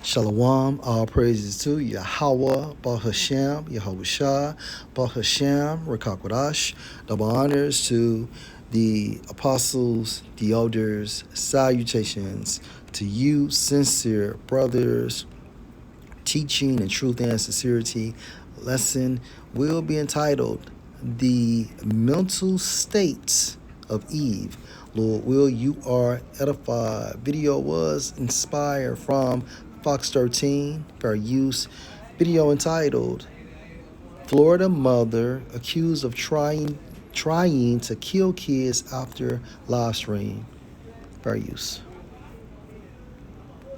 Shalom, all praises to Yahweh, Bahasham, Yahushua, Bahasham, Rakakwadash. Double honors to the apostles, the elders, salutations to you, sincere brothers. Teaching in truth and sincerity lesson will be entitled The Mental States of Eve. Lord will you are edified. Video was inspired from Fox 13, fair use. Video entitled Florida Mother Accused of Trying to Kill Kids After Live Stream. Fair use.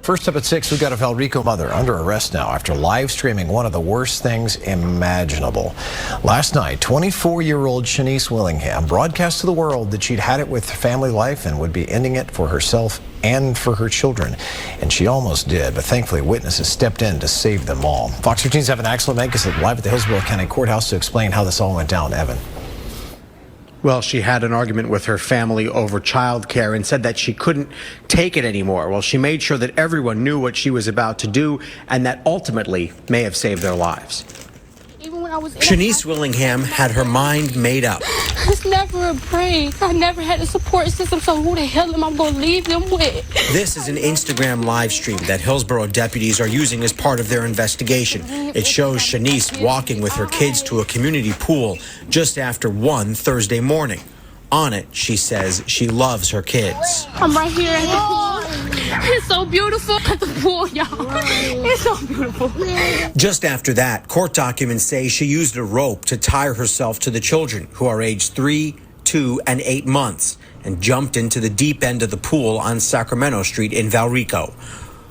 First up at 6, we've got a Valrico mother under arrest now after live streaming one of the worst things imaginable. Last night, 24-year-old Shanice Willingham broadcast to the world that she'd had it with family life and would be ending it for herself and for her children. And she almost did, but thankfully witnesses stepped in to save them all. Fox 13's Evan Axel Menkes live at the Hillsborough County Courthouse to explain how this all went down. Evan. Well, she had an argument with her family over childcare and said that she couldn't take it anymore. Well, she made sure that everyone knew what she was about to do, and that ultimately may have saved their lives. Shanice Willingham had her mind made up. It's never a break. I never had a support system, so who the hell am I going to leave them with? This is an Instagram live stream that Hillsborough deputies are using as part of their investigation. It shows Shanice walking with her kids to a community pool just after 1 Thursday morning. On it, she says she loves her kids. I'm right here at the pool. It's so beautiful at the pool, y'all. It's so beautiful. Just after that, court documents say she used a rope to tie herself to the children, who are aged 3, 2, and 8 months, and jumped into the deep end of the pool on Sacramento Street in Valrico.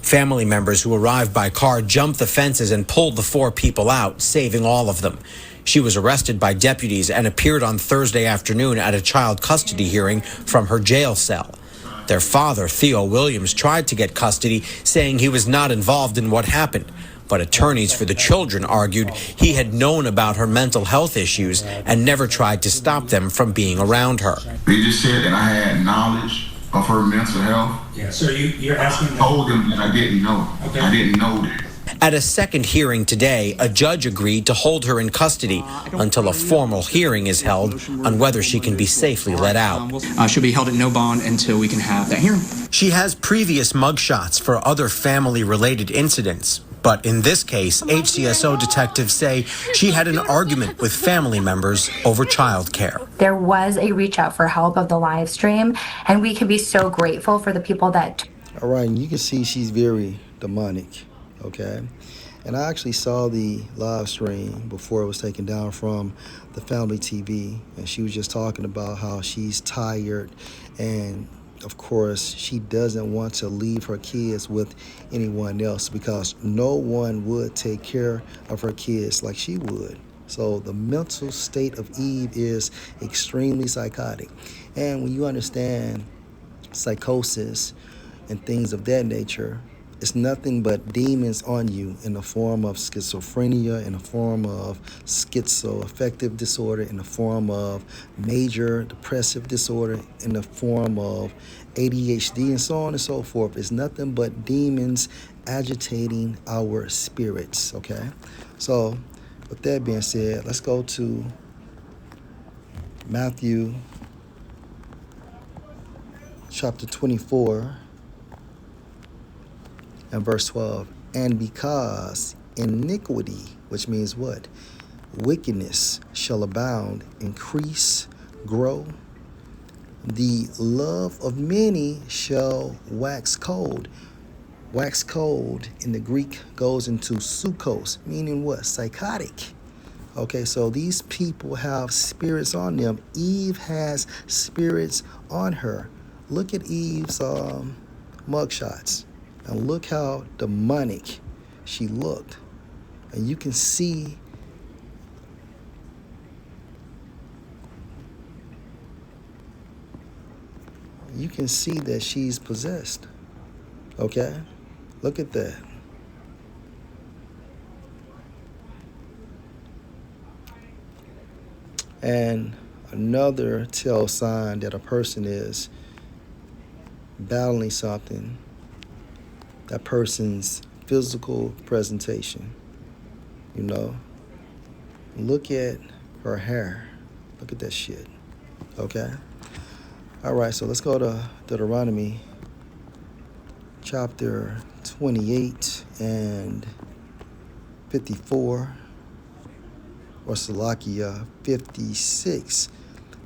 Family members who arrived by car jumped the fences and pulled the 4 people out, saving all of them. She was arrested by deputies and appeared on Thursday afternoon at a child custody hearing from her jail cell. Their father, Theo Williams, tried to get custody, saying he was not involved in what happened. But attorneys for the children argued he had known about her mental health issues and never tried to stop them from being around her. They just said that I had knowledge of her mental health. Yeah, so you're asking them. I told them that I didn't know. Okay. I didn't know that. At a second hearing today, a judge agreed to hold her in custody until a formal hearing is held on whether she can be safely let out. She'll be held at no bond until we can have that hearing. She has previous mugshots for other family-related incidents, but in this case, HCSO detectives say she had an argument with family members over childcare. There was a reach out for help of the live stream, and we can be so grateful for the people that... All right, and you can see she's very demonic. Okay, and I actually saw the live stream before it was taken down from the family TV, and she was just talking about how she's tired, and of course she doesn't want to leave her kids with anyone else because no one would take care of her kids like she would. So the mental state of Eve is extremely psychotic, and when you understand psychosis and things of that nature, it's nothing but demons on you in the form of schizophrenia, in the form of schizoaffective disorder, in the form of major depressive disorder, in the form of ADHD, and so on and so forth. It's nothing but demons agitating our spirits, okay? So, with that being said, let's go to Matthew chapter 24. And verse 12, and because iniquity, which means what? Wickedness shall abound, increase, grow. The love of many shall wax cold. Wax cold in the Greek goes into psychos, meaning what? Psychotic. Okay, so these people have spirits on them. Eve has spirits on her. Look at Eve's mugshots. And look how demonic she looked. And you can see that she's possessed. Okay? Look at that. And another tell sign that a person is battling something, that person's physical presentation. You know, look at her hair. Look at that shit. Okay? All right, so let's go to Deuteronomy chapter 28 and 54, or Salakia 56.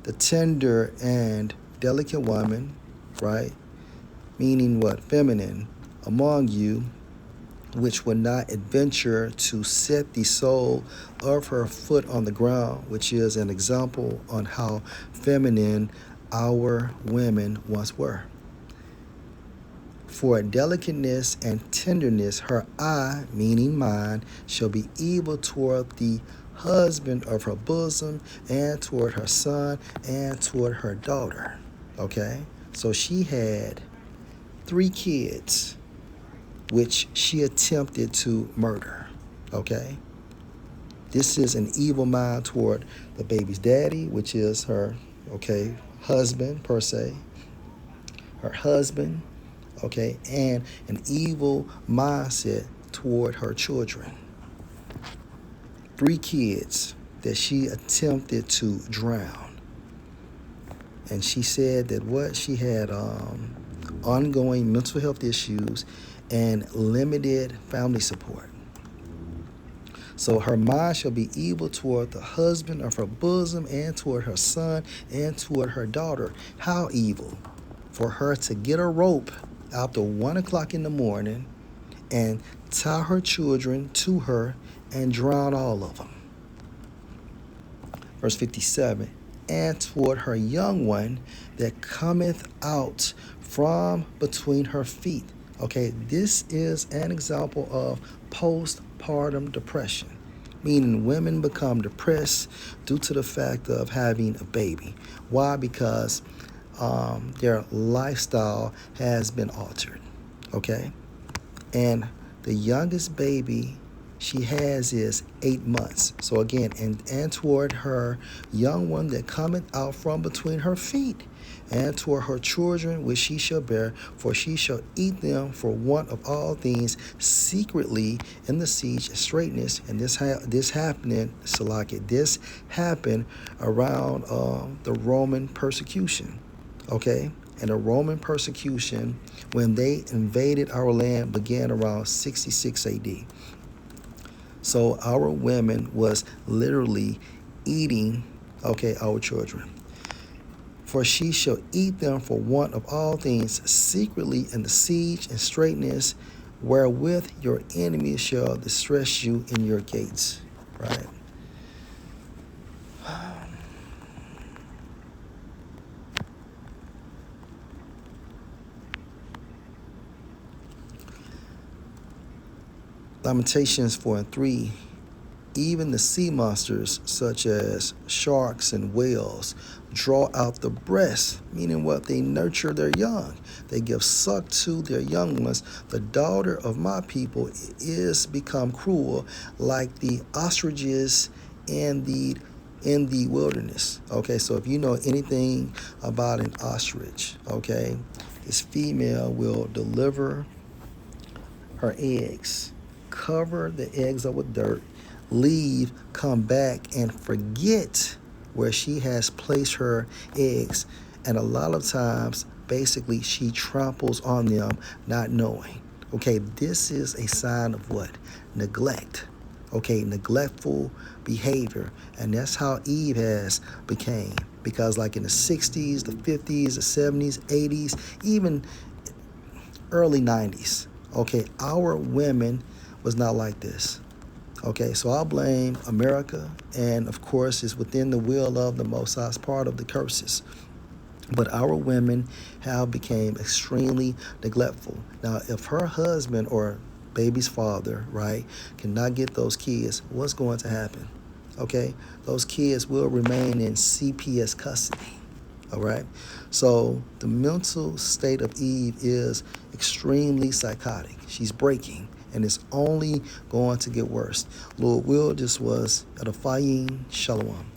The tender and delicate woman, right? Meaning what? Feminine among you, which would not adventure to set the sole of her foot on the ground, which is an example on how feminine our women once were. For delicateness and tenderness, her eye, meaning mine, shall be evil toward the husband of her bosom, and toward her son, and toward her daughter. Okay? So she had 3 kids, which she attempted to murder. Okay? This is an evil mind toward the baby's daddy, which is her, okay, husband per se. Her husband, okay, and an evil mindset toward her children. 3 kids that she attempted to drown. And she said that what? She had ongoing mental health issues and limited family support. So her mind shall be evil toward the husband of her bosom, and toward her son, and toward her daughter. How evil? For her to get a rope after 1 o'clock in the morning and tie her children to her and drown all of them. Verse 57, and toward her young one that cometh out from between her feet. Okay, this is an example of postpartum depression, meaning women become depressed due to the fact of having a baby. Why? Because their lifestyle has been altered. Okay, and the youngest baby she has is 8 months. So again, and toward her young one that cometh out from between her feet, and toward her children which she shall bear, for she shall eat them for want of all things secretly in the siege and straitness. And this happened, Salaki, this happened around the Roman persecution. Okay? And the Roman persecution, when they invaded our land, began around 66 AD. So our women was literally eating, okay, our children. For she shall eat them for want of all things secretly in the siege and straitness, wherewith your enemies shall distress you in your gates. Right? Lamentations 4:3. Even the sea monsters, such as sharks and whales, draw out the breast, meaning what? They nurture their young. They give suck to their young ones. The daughter of my people is become cruel, like the ostriches in the wilderness. Okay, so if you know anything about an ostrich, okay, this female will deliver her eggs, cover the eggs up with dirt, leave, come back, and forget where she has placed her eggs. And a lot of times, basically, she tramples on them, not knowing. Okay, this is a sign of what? Neglect. Okay, neglectful behavior. And that's how Eve has became. Because like in the 60s, the 50s, the 70s, 80s, even early 90s, okay, our women was not like this. Okay, so I'll blame America, and of course it's within the will of the Most High's part of the curses. But our women have become extremely neglectful. Now, if her husband or baby's father, right, cannot get those kids, what's going to happen? Okay, those kids will remain in CPS custody. All right, so the mental state of Eve is extremely psychotic. She's breaking, and it's only going to get worse. Lord will, this was Edifying Shalom.